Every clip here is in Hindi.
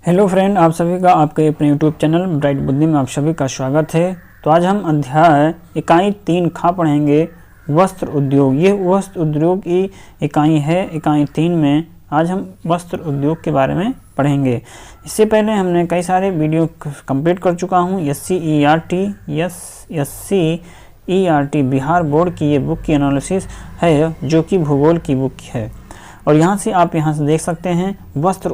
हेलो फ्रेंड, आप सभी का आपके अपने यूट्यूब चैनल ब्राइट बुद्धि में आप सभी का स्वागत है। तो आज हम अध्याय इकाई 3 खा पढ़ेंगे, वस्त्र उद्योग। ये वस्त्र उद्योग की इकाई है। इकाई 3 में आज हम वस्त्र उद्योग के बारे में पढ़ेंगे। इससे पहले हमने कई सारे वीडियो कंप्लीट कर चुका हूँ। SCERT बिहार बोर्ड की ये बुक की एनालिसिस है, जो कि भूगोल की बुक है। और यहाँ से आप यहाँ से देख सकते हैं वस्त्र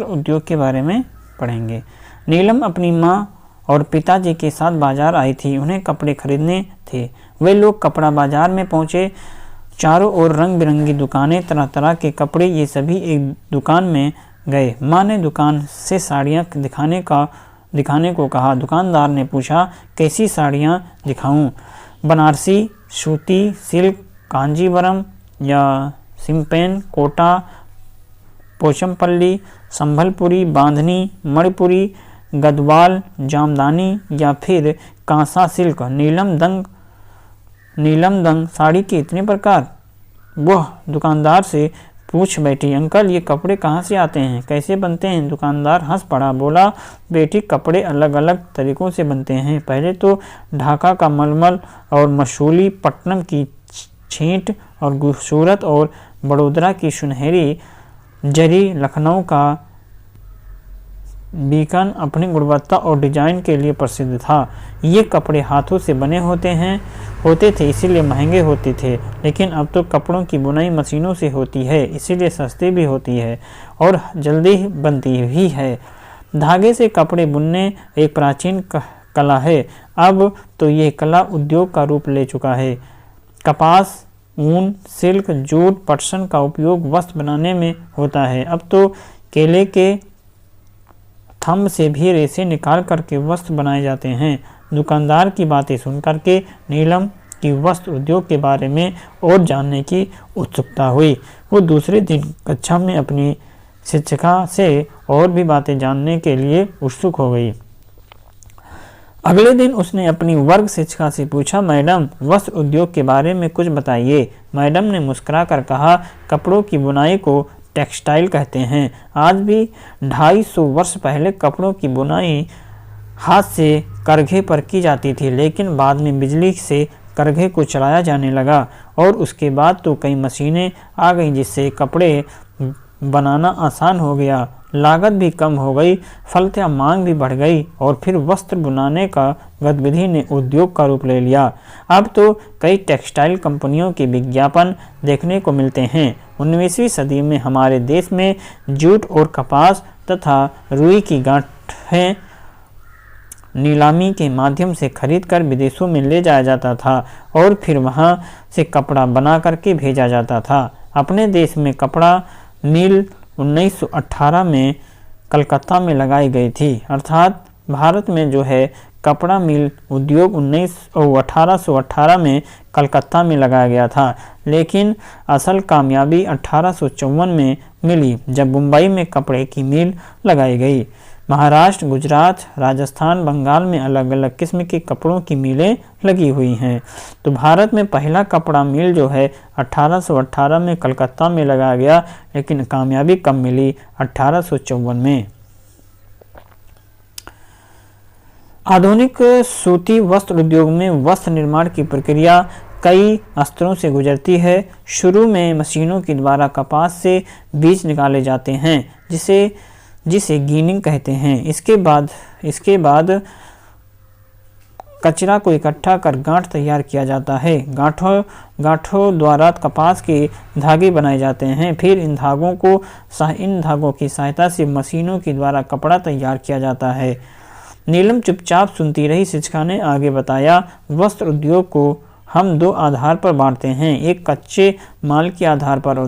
उद्योग के बारे में पढ़ेंगे। नीलम अपनी माँ और पिताजी के साथ बाजार आई थी। उन्हें कपड़े खरीदने थे। वे लोग कपड़ा बाजार में पहुँचे। चारों ओर रंग बिरंगी दुकानें, तरह तरह के कपड़े, ये सभी एक दुकान में गए। माँ ने दुकान से साड़ियाँ दिखाने को कहा। दुकानदार ने पूछा, कैसी साड़ियाँ दिखाऊं? बनारसी, सूती, सिल्क, कांजीवरम या सिम्पेन, कोटा, पोचमपल्ली, संभलपुरी, बांधनी, मणिपुरी, गदवाल, जामदानी या फिर कांसा सिल्क? नीलम दंग साड़ी के इतने प्रकार? वह दुकानदार से पूछ बैठी। अंकल, ये कपड़े कहाँ से आते हैं, कैसे बनते हैं? दुकानदार हंस पड़ा, बोला, बेटी, कपड़े अलग अलग तरीक़ों से बनते हैं। पहले तो ढाका का मलमल और मसूली, पट्टनम की छींट और सूरत और बड़ोदरा की सुनहरी जरी, लखनऊ का बीकन अपनी गुणवत्ता और डिजाइन के लिए प्रसिद्ध था। ये कपड़े हाथों से बने होते थे, इसीलिए महंगे होते थे। लेकिन अब तो कपड़ों की बुनाई मशीनों से होती है, इसीलिए सस्ती भी होती है और जल्दी बनती भी है। धागे से कपड़े बुनने एक प्राचीन कला है। अब तो ये कला उद्योग का रूप ले चुका है। कपास, ऊन, सिल्क, जूट, पटसन का उपयोग वस्त्र बनाने में होता है। अब तो केले के थंब से भी रेशे निकाल करके वस्त्र बनाए जाते हैं। दुकानदार की बातें सुन करके नीलम की वस्त्र उद्योग के बारे में और जानने की उत्सुकता हुई। वो दूसरे दिन कक्षा में अपनी शिक्षिका से और भी बातें जानने के लिए उत्सुक हो गई। अगले दिन उसने अपनी वर्ग शिक्षिका से पूछा, मैडम, वस्त्र उद्योग के बारे में कुछ बताइए। मैडम ने मुस्कुरा कर कहा, कपड़ों की बुनाई को टेक्सटाइल कहते हैं। आज भी 250 वर्ष पहले कपड़ों की बुनाई हाथ से करघे पर की जाती थी, लेकिन बाद में बिजली से करघे को चलाया जाने लगा और उसके बाद तो कई मशीनें आ गईं, जिससे कपड़े बनाना आसान हो गया, लागत भी कम हो गई, फलतः मांग भी बढ़ गई और फिर वस्त्र बनाने का गतिविधि ने उद्योग का रूप ले लिया। अब तो कई टेक्सटाइल कंपनियों के विज्ञापन देखने को मिलते हैं। 19वीं सदी में हमारे देश में जूट और कपास तथा रुई की गांठें नीलामी के माध्यम से खरीदकर विदेशों में ले जाया जाता था और फिर वहां से कपड़ा बना करके भेजा जाता था। अपने देश में कपड़ा मिल 1918 में कलकत्ता में लगाई गई थी। अर्थात भारत में जो है कपड़ा मिल उद्योग 1818 में कलकत्ता में लगाया गया था, लेकिन असल कामयाबी 1854 में मिली, जब मुंबई में कपड़े की मिल लगाई गई। महाराष्ट्र, गुजरात, राजस्थान, बंगाल में अलग अलग किस्म के कपड़ों की मिलें लगी हुई हैं। तो भारत में पहला कपड़ा मिल जो है 1818 में कलकत्ता में लगाया गया, लेकिन कामयाबी कम मिली 1854 में। आधुनिक सूती वस्त्र उद्योग में वस्त्र निर्माण की प्रक्रिया कई स्तरों से गुजरती है। शुरू में मशीनों के द्वारा कपास से बीज निकाले जाते हैं, जिसे गीनिंग कहते हैं। इसके बाद कचरा को इकट्ठा कर गांठ तैयार किया जाता है। गांठों द्वारा कपास के धागे बनाए जाते हैं। फिर इन धागों की सहायता से मशीनों के द्वारा कपड़ा तैयार किया जाता है। नीलम चुपचाप सुनती रही। शिक्षिका ने आगे बताया, वस्त्र उद्योग को हम 2 आधार पर बांटते हैं, एक कच्चे माल के आधार पर और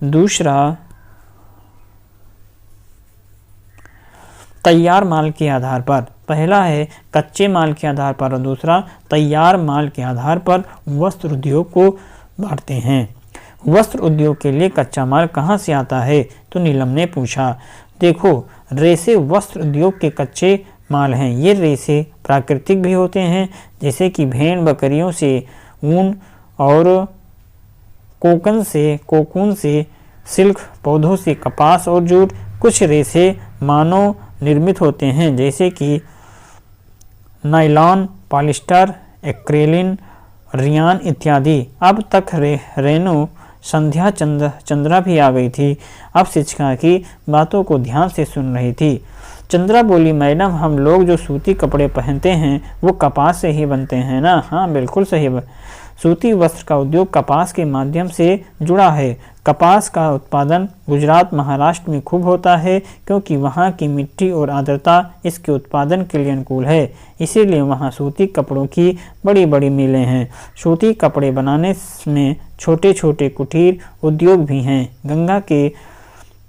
दूसरा तैयार माल के आधार पर। पहला है कच्चे माल के आधार पर और दूसरा तैयार माल के आधार पर वस्त्र उद्योग को बांटते हैं। वस्त्र उद्योग के लिए कच्चा माल कहाँ से आता है? तो नीलम ने पूछा। देखो, रेशे वस्त्र उद्योग के कच्चे माल हैं। ये रेशे प्राकृतिक भी होते हैं, जैसे कि भेड़ बकरियों से ऊन और कोकून से सिल्क पौधों से कपास और जूट, कुछ रेशे मानव निर्मित होते हैं जैसे कि नायलॉन, पॉलिस्टर, एक्रेलिन, रियान इत्यादि। अब तक रेणु, संध्या, चंद्रा भी आ गई थी। अब शिक्षिका की बातों को ध्यान से सुन रही थी। चंद्रा बोली, मैडम हम लोग जो सूती कपड़े पहनते हैं वो कपास से ही बनते हैं ना? हाँ बिल्कुल सही। सूती वस्त्र का उद्योग कपास के माध्यम से जुड़ा है। कपास का उत्पादन गुजरात, महाराष्ट्र में खूब होता है क्योंकि वहाँ की मिट्टी और आर्द्रता इसके उत्पादन के लिए अनुकूल है। इसीलिए वहाँ सूती कपड़ों की बड़ी बड़ी मिलें हैं। सूती कपड़े बनाने में छोटे छोटे कुटीर उद्योग भी हैं।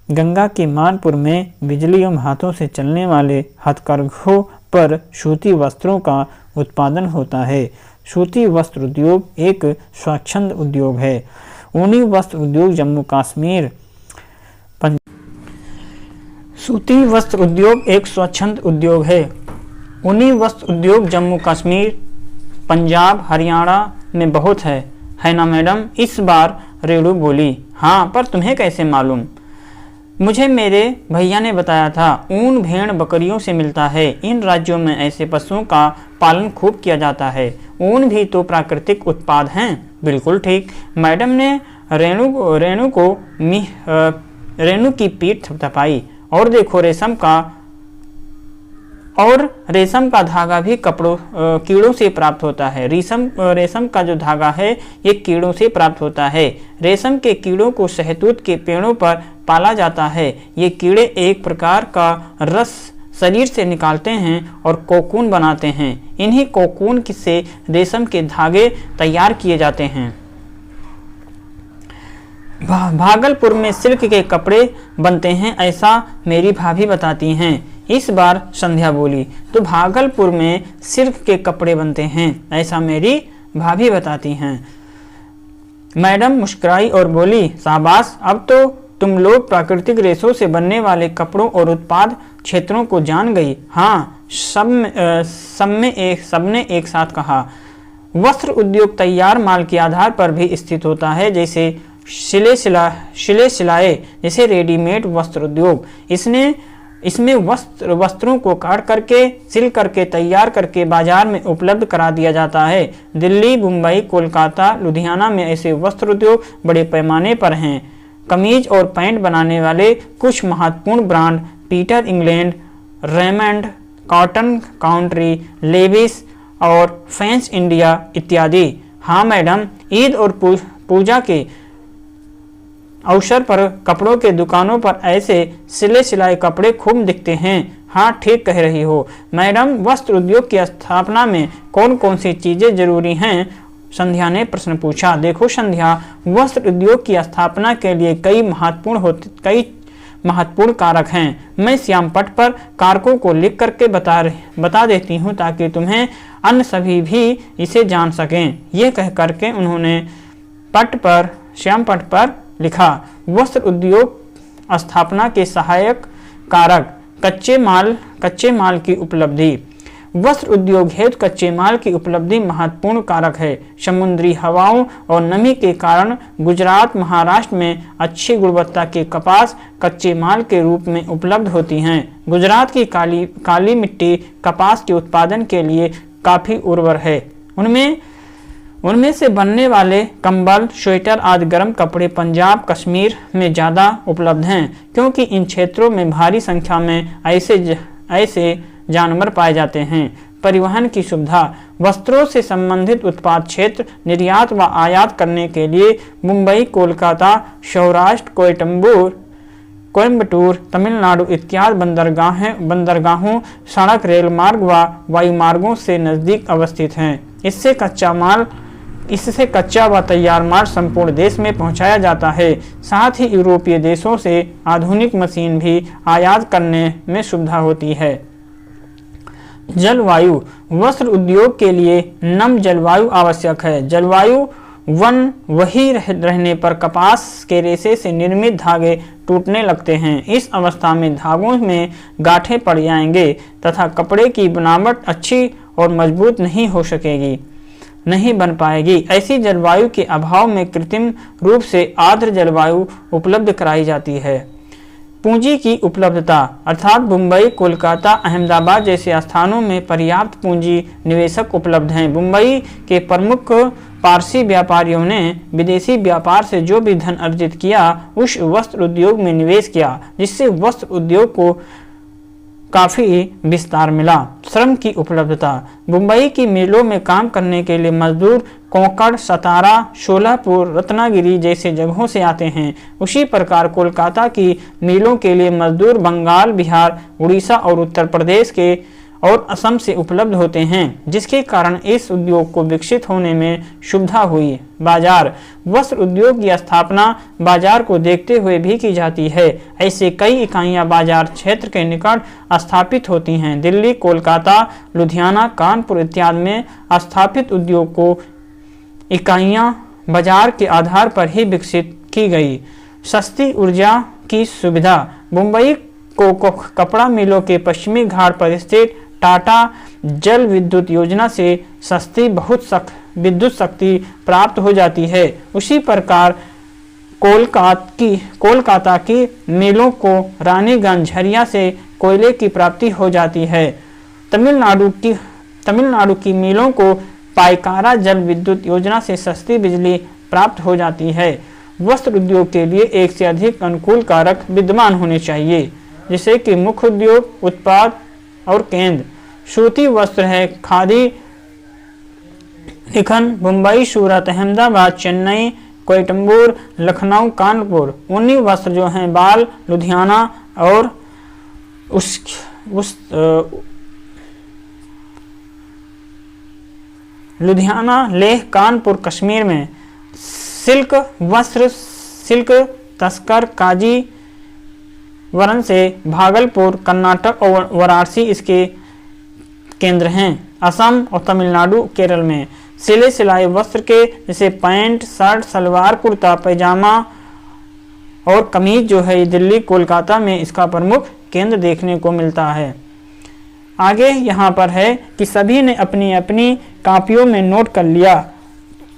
गंगा के मानपुर में बिजली एवं हाथों से चलने वाले हथकरघों पर सूती वस्त्रों का उत्पादन होता है। सूती वस्त्र उद्योग एक स्वच्छंद उद्योग है। ऊनी वस्त्र उद्योग जम्मू कश्मीर सूती वस्त्र उद्योग एक स्वच्छंद उद्योग है। ऊनी वस्त्र उद्योग जम्मू कश्मीर, पंजाब, हरियाणा में बहुत है ना मैडम? इस बार रेणु बोली। हाँ, पर तुम्हें कैसे मालूम? मुझे मेरे भैया ने बताया था। ऊन भेड़ बकरियों से मिलता है। इन राज्यों में ऐसे पशुओं का पालन खूब किया जाता है। ऊन भी तो प्राकृतिक उत्पाद हैं। बिल्कुल ठीक। मैडम ने रेणु की पीठ थपथपाई। और देखो रेशम का धागा भी कीड़ों से प्राप्त होता है। रेशम का जो धागा है ये कीड़ों से प्राप्त होता है। रेशम के कीड़ों को शहतूत के पेड़ों पर पाला जाता है। ये कीड़े एक प्रकार का रस शरीर से निकालते हैं और कोकून बनाते हैं। इन्हीं कोकून से रेशम के धागे तैयार किए जाते हैं। भागलपुर में सिल्क के कपड़े बनते हैं, ऐसा मेरी भाभी बताती हैं। इस बार संध्या बोली। तो भागलपुर में सिल्क के कपड़े बनते हैं, ऐसा मेरी भाभी बताती हैं। मैडम मुस्कुराई और बोली, शाबाश, अब तो तुम लोग प्राकृतिक रेशों से बनने वाले कपड़ों और उत्पाद क्षेत्रों को जान गई। हाँ, सबने एक साथ कहा। वस्त्र उद्योग तैयार माल के आधार पर भी स्थित होता है, जैसे सिले सिलाए, जैसे रेडीमेड वस्त्र उद्योग। इसमें वस्त्रों को काट करके, सिल करके, तैयार करके बाजार में उपलब्ध करा दिया जाता है। दिल्ली, मुंबई, कोलकाता, लुधियाना में ऐसे वस्त्र उद्योग बड़े पैमाने पर हैं। कमीज और पैंट बनाने वाले कुछ महत्वपूर्ण brand Peter England, Raymond, Cotton Country, Levi's और फैंस इंडिया इत्यादि। हाँ मैडम, ईद और पूजा के अवसर पर कपड़ों के दुकानों पर ऐसे सिले सिलाए कपड़े खूब दिखते हैं। हाँ, ठीक कह रही हो मैडम। वस्त्र उद्योग की स्थापना में कौन कौन सी चीजें जरूरी हैं? संध्या ने प्रश्न पूछा। देखो संध्या, वस्त्र उद्योग की स्थापना के लिए कई महत्वपूर्ण कारक हैं। मैं श्याम पट पर कारकों को लिख करके बता देती हूँ ताकि तुम्हें अन्य सभी भी इसे जान सकें। ये कह करके उन्होंने श्याम पट पर लिखा। वस्त्र उद्योग स्थापना के सहायक कारक: कच्चे माल की उपलब्धि। वस्त्र उद्योग हेतु कच्चे माल की उपलब्धि महत्वपूर्ण कारक है। समुद्री हवाओं और नमी के कारण गुजरात, महाराष्ट्र में अच्छी गुणवत्ता के कपास कच्चे माल के रूप में उपलब्ध होती हैं। गुजरात की काली मिट्टी कपास के उत्पादन के लिए काफी उर्वर है। उनमें से बनने वाले कंबल, स्वेटर आदि गर्म कपड़े पंजाब, कश्मीर में ज़्यादा उपलब्ध हैं, क्योंकि इन क्षेत्रों में भारी संख्या में ऐसे जानवर पाए जाते हैं। परिवहन की सुविधा। वस्त्रों से संबंधित उत्पाद क्षेत्र निर्यात व आयात करने के लिए मुंबई, कोलकाता, सौराष्ट्र, कोयम्बटूर, तमिलनाडु इत्यादि बंदरगाहों, सड़क, रेल मार्ग व वायु मार्गों से नज़दीक अवस्थित हैं। इससे कच्चा व तैयार माल संपूर्ण देश में पहुंचाया जाता है। साथ ही यूरोपीय देशों से आधुनिक मशीन भी आयात करने में सुविधा होती है। जलवायु। वस्त्र उद्योग के लिए नम जलवायु आवश्यक है। जलवायु वन वही रहने पर कपास के रेशे से निर्मित धागे टूटने लगते हैं। इस अवस्था में धागों में गांठें पड़ जाएंगे तथा कपड़े की बनावट अच्छी और मजबूत नहीं हो सकेगी। नहीं बन पाएगी। ऐसी जलवायु के अभाव में कृत्रिम रूप से आर्द्र जलवायु उपलब्ध कराई जाती है। पूंजी की उपलब्धता अर्थात मुंबई, कोलकाता, अहमदाबाद जैसे स्थानों में पर्याप्त पूंजी निवेशक उपलब्ध हैं। मुंबई के प्रमुख पारसी व्यापारियों ने विदेशी व्यापार से जो भी धन अर्जित किया उस वस्त्र उद्योग में निवेश किया, जिससे वस्त्र उद्योग को काफ़ी विस्तार मिला। श्रम की उपलब्धता मुंबई की मिलों में काम करने के लिए मजदूर कोंकण, सतारा, शोलापुर, रत्नागिरी जैसे जगहों से आते हैं। उसी प्रकार कोलकाता की मिलों के लिए मजदूर बंगाल, बिहार, उड़ीसा और उत्तर प्रदेश के और असम से उपलब्ध होते हैं, जिसके कारण इस उद्योग को विकसित होने में सुविधा हुई। बाजार वस्त्र उद्योग की स्थापना बाजार को देखते हुए भी की जाती है। ऐसे कई इकाइयां बाजार क्षेत्र के निकट स्थापित होती हैं। दिल्ली, कोलकाता, लुधियाना, कानपुर इत्यादि में स्थापित उद्योग को इकाइयां बाजार के आधार पर ही विकसित की गई। सस्ती ऊर्जा की सुविधा मुंबई को कपड़ा मिलों के पश्चिमी घाट पर स्थित टाटा जल विद्युत योजना से सस्ती विद्युत शक्ति प्राप्त हो जाती है। उसी प्रकार कोलकाता की मिलों को रानीगंज, झरिया से कोयले की प्राप्ति हो जाती है। तमिलनाडु की मिलों को पाइकारा जल विद्युत योजना से सस्ती बिजली प्राप्त हो जाती है। वस्त्र उद्योग के लिए एक से अधिक अनुकूल कारक विद्यमान होने चाहिए, जैसे कि मुख्य उद्योग, उत्पाद और केंद्र। सूती वस्त्र है खादी, लिखन मुंबई, सूरत, अहमदाबाद, चेन्नई, कोयम्बटूर, लखनऊ, कानपुर। ऊनी वस्त्र जो हैं बाल, लुधियाना और लुधियाना, लेह, कानपुर, कश्मीर में। सिल्क वस्त्र सिल्क तस्कर काजी वरण से भागलपुर, कर्नाटक और वाराणसी इसके केंद्र हैं। असम और तमिलनाडु, केरल में सिले सिलाई वस्त्र के जैसे पैंट, शर्ट, सलवार, कुर्ता, पैजामा और कमीज जो है दिल्ली, कोलकाता में इसका प्रमुख केंद्र देखने को मिलता है। आगे यहाँ पर है कि सभी ने अपनी अपनी कापियों में नोट कर लिया।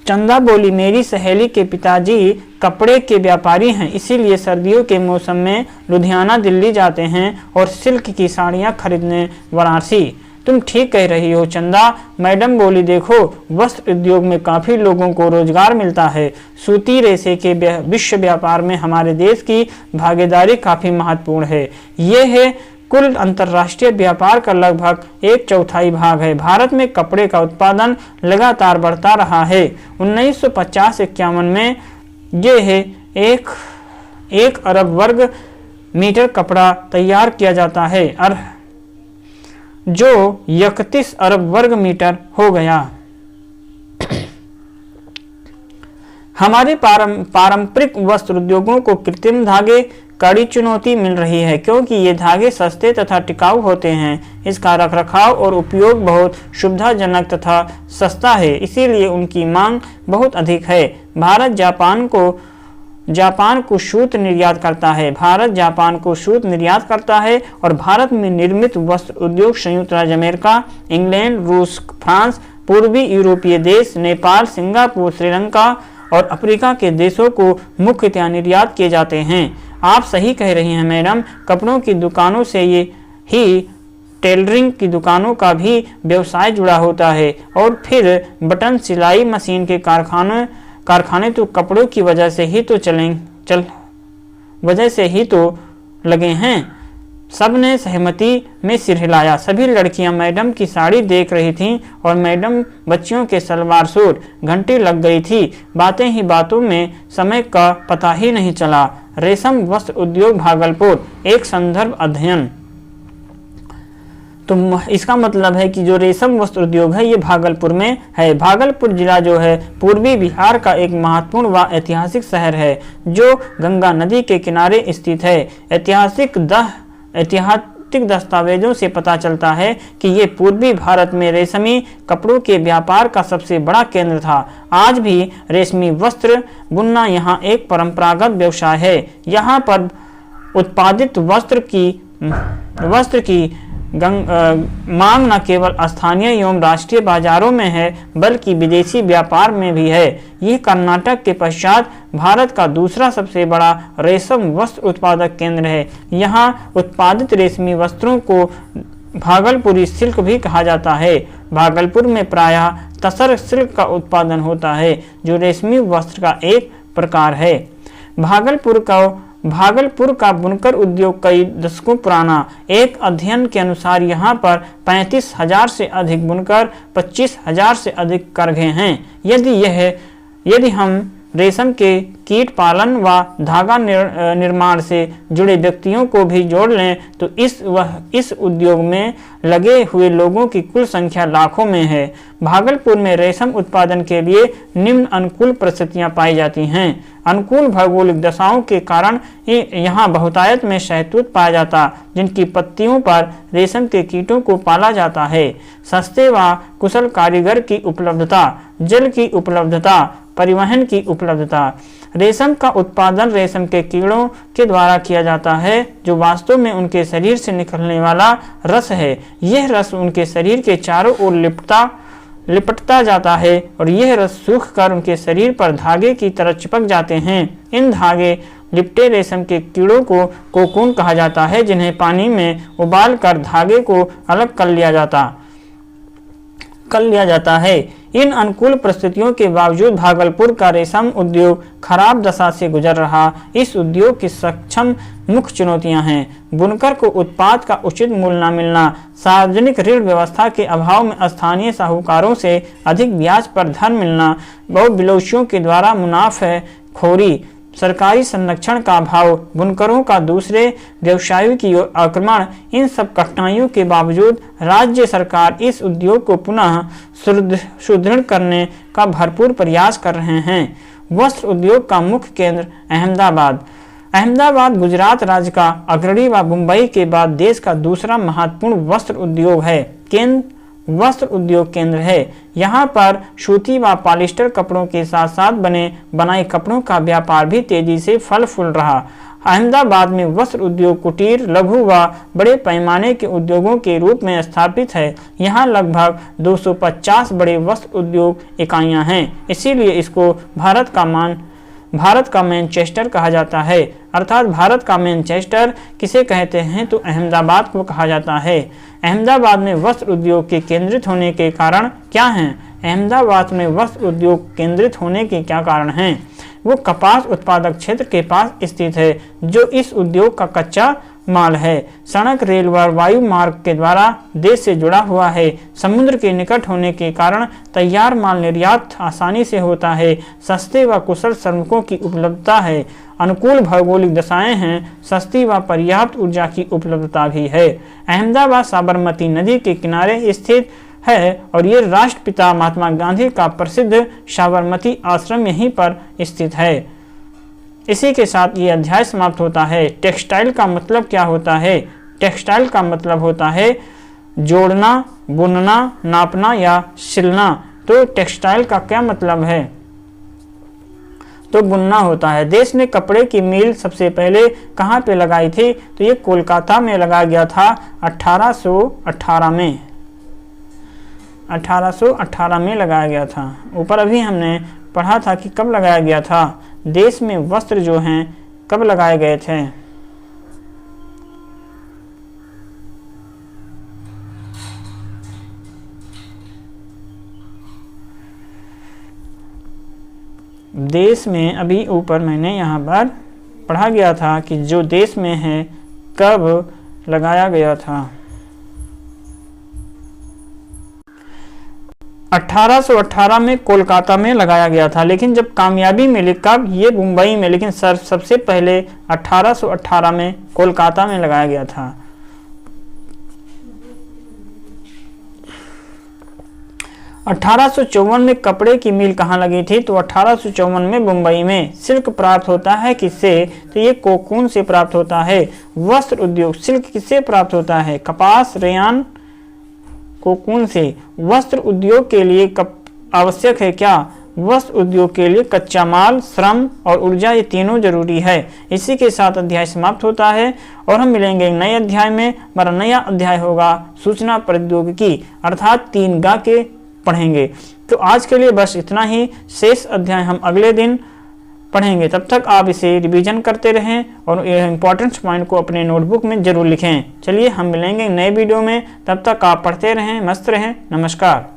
चंदा बोली, मेरी सहेली के पिताजी कपड़े के व्यापारी हैं, इसीलिए सर्दियों के मौसम में लुधियाना, दिल्ली जाते हैं और सिल्क की साड़ियाँ खरीदने वाराणसी। तुम ठीक कह रही हो चंदा। मैडम बोली, देखो वस्त्र उद्योग में काफ़ी लोगों को रोजगार मिलता है। सूती रेशे के विश्व व्यापार में हमारे देश की भागीदारी काफ़ी महत्वपूर्ण है। ये है कुल अंतर्राष्ट्रीय व्यापार का लगभग 1/4 भाग है। भारत में कपड़े का उत्पादन लगातार बढ़ता रहा है। 1950-51 में यह है 1 अरब वर्ग मीटर कपड़ा तैयार किया जाता है और जो 31 अरब वर्ग मीटर हो गया। हमारे पारंपरिक वस्त्र उद्योगों को कृत्रिम धागे कड़ी चुनौती मिल रही है, क्योंकि ये धागे सस्ते तथा टिकाऊ होते हैं। इसका रखरखाव और उपयोग बहुत सुविधाजनक तथा सस्ता है, इसीलिए उनकी मांग बहुत अधिक है। भारत जापान को सूत निर्यात करता है। भारत जापान को सूत निर्यात करता है और भारत में निर्मित वस्त्र उद्योग संयुक्त राज्य अमेरिका, इंग्लैंड, रूस, फ्रांस, पूर्वी यूरोपीय देश, नेपाल, सिंगापुर, श्रीलंका और अफ्रीका के देशों को मुख्यतः निर्यात किए जाते हैं। आप सही कह रही हैं मैडम। कपड़ों की दुकानों से ये ही टेलरिंग की दुकानों का भी व्यवसाय जुड़ा होता है और फिर बटन सिलाई मशीन के कारखाने तो कपड़ों की वजह से ही तो लगे हैं। सब ने सहमति में सिर हिलाया। सभी लड़कियां मैडम की साड़ी देख रही थीं और मैडम बच्चियों के सलवार सूट। घंटी लग गई थी। बातें ही बातों में समय का पता ही नहीं चला। रेशम वस्त्र उद्योग भागलपुर, एक संदर्भ अध्ययन। तो इसका मतलब है कि जो रेशम वस्त्र उद्योग है ये भागलपुर में है। भागलपुर जिला जो है पूर्वी बिहार का एक महत्वपूर्ण व ऐतिहासिक शहर है जो गंगा नदी के किनारे स्थित है। ऐतिहासिक दस्तावेजों से पता चलता है कि ये पूर्वी भारत में रेशमी कपड़ों के व्यापार का सबसे बड़ा केंद्र था। आज भी रेशमी वस्त्र बुनना यहाँ एक परंपरागत व्यवसाय है। यहाँ पर उत्पादित वस्त्र की मांग न केवल स्थानीय एवं राष्ट्रीय बाजारों में है बल्कि विदेशी व्यापार में भी है। यह कर्नाटक के पश्चात भारत का दूसरा सबसे बड़ा रेशम वस्त्र उत्पादक केंद्र है। यहाँ उत्पादित रेशमी वस्त्रों को भागलपुरी सिल्क भी कहा जाता है। भागलपुर में प्रायः तसर सिल्क का उत्पादन होता है जो रेशमी वस्त्र का एक प्रकार है। भागलपुर का बुनकर उद्योग कई दशकों पुराना। एक अध्ययन के अनुसार यहाँ पर 35,000 से अधिक बुनकर, 25,000 से अधिक करघे हैं। यदि हम रेशम के कीट पालन व धागा निर्माण से जुड़े व्यक्तियों को भी जोड़ लें तो इस उद्योग में लगे हुए लोगों की कुल संख्या लाखों में है। भागलपुर में रेशम उत्पादन के लिए निम्न अनुकूल परिस्थितियां पाई जाती हैं। अनुकूल भौगोलिक दशाओं के कारण यहाँ बहुतायत में शहतूत पाया जाता, जिनकी पत्तियों पर रेशम के कीटों को पाला जाता है। सस्ते व कुशल कारीगर की उपलब्धता, जल की उपलब्धता, परिवहन की उपलब्धता। रेशम का उत्पादन रेशम के कीड़ों के द्वारा किया जाता है जो वास्तव में उनके शरीर से निकलने वाला रस है। यह रस उनके शरीर के चारों ओर लिपटता जाता है और यह रस सूख कर उनके शरीर पर धागे की तरह चिपक जाते हैं। इन धागे लिपटे रेशम के कीड़ों को कोकून कहा जाता है, जिन्हें पानी में उबाल कर धागे को अलग कर लिया जाता है। इन अनुकूल परिस्थितियों के बावजूद भागलपुर का रेशम उद्योग खराब दशा से गुजर रहा। इस उद्योग की सक्षम मुख्य चुनौतियां हैं: बुनकर को उत्पाद का उचित मूल्य न मिलना, सार्वजनिक ऋण व्यवस्था के अभाव में स्थानीय साहूकारों से अधिक ब्याज पर धन मिलना, बहुविलोशियों के द्वारा मुनाफेखोरी, सरकारी संरक्षण का अभाव, बुनकरों का दूसरे व्यवसायों की ओर आक्रमण। इन सब कठिनाइयों के बावजूद राज्य सरकार इस उद्योग को पुनः सुदृढ़ करने का भरपूर प्रयास कर रहे हैं। वस्त्र उद्योग का मुख्य केंद्र अहमदाबाद गुजरात राज्य का अग्रणी व मुंबई के बाद देश का दूसरा महत्वपूर्ण वस्त्र उद्योग केंद्र है। यहाँ पर सूती व पॉलिस्टर कपड़ों के साथ साथ बनाए कपड़ों का व्यापार भी तेजी से फल फूल रहा। अहमदाबाद में वस्त्र उद्योग कुटीर, लघु व बड़े पैमाने के उद्योगों के रूप में स्थापित है। यहाँ लगभग 250 बड़े वस्त्र उद्योग इकाइयाँ हैं। इसीलिए इसको भारत का मैनचेस्टर कहा जाता है। अर्थात भारत का मैनचेस्टर किसे कहते हैं तो अहमदाबाद को कहा जाता है। अहमदाबाद में वस्त्र उद्योग के केंद्रित होने के कारण क्या हैं? अहमदाबाद में वस्त्र उद्योग केंद्रित होने के क्या कारण हैं? वो कपास उत्पादक क्षेत्र के पास स्थित है जो इस उद्योग का कच्चा माल है। सड़क, रेल व वायु मार्ग के द्वारा देश से जुड़ा हुआ है। समुद्र के निकट होने के कारण तैयार माल निर्यात आसानी से होता है। सस्ते व कुशल श्रमिकों की उपलब्धता है। अनुकूल भौगोलिक दशाएं हैं। सस्ती व पर्याप्त ऊर्जा की उपलब्धता भी है। अहमदाबाद साबरमती नदी के किनारे स्थित है और ये राष्ट्रपिता महात्मा गांधी का प्रसिद्ध साबरमती आश्रम यहीं पर स्थित है। इसी के साथ ये अध्याय समाप्त होता है। टेक्सटाइल का मतलब क्या होता है? टेक्सटाइल का मतलब होता है जोड़ना, बुनना, नापना या सिलना। तो टेक्सटाइल का क्या मतलब है? तो बुनना होता है। देश ने कपड़े की मील सबसे पहले कहाँ पे लगाई थी? तो ये कोलकाता में लगाया गया था 1818 में। 1818 में लगाया गया था। ऊपर अभी हमने पढ़ा था कि कब लगाया गया था। देश में वस्त्र जो हैं कब लगाए गए थे? देश में अभी ऊपर मैंने यहाँ पर पढ़ा गया था कि जो देश में है कब लगाया गया था। 1818 में कोलकाता में लगाया गया था, लेकिन जब कामयाबी मिली कब? ये मुंबई में। लेकिन सबसे पहले 1818 में कोलकाता में लगाया गया था। 1854 में कपड़े की मील कहाँ लगी थी? तो 1854 में मुंबई में। सिल्क प्राप्त होता है किससे? तो ये कोकून से प्राप्त होता है। वस्त्र उद्योग सिल्क किससे प्राप्त होता है? कपास, रेयान, कोकून से। वस्त्र उद्योग के लिए आवश्यक है क्या? वस्त्र उद्योग के लिए कच्चा माल, श्रम और ऊर्जा, ये तीनों जरूरी है। इसी के साथ अध्याय समाप्त होता है और हम मिलेंगे एक नए अध्याय में। हमारा नया अध्याय होगा सूचना प्रौद्योगिकी, अर्थात 3 गा के पढ़ेंगे। तो आज के लिए बस इतना ही, शेष अध्याय हम अगले दिन पढ़ेंगे। तब तक आप इसे रिवीजन करते रहें और इंपॉर्टेंट पॉइंट को अपने नोटबुक में जरूर लिखें। चलिए हम मिलेंगे नए वीडियो में, तब तक आप पढ़ते रहें, मस्त रहें। नमस्कार।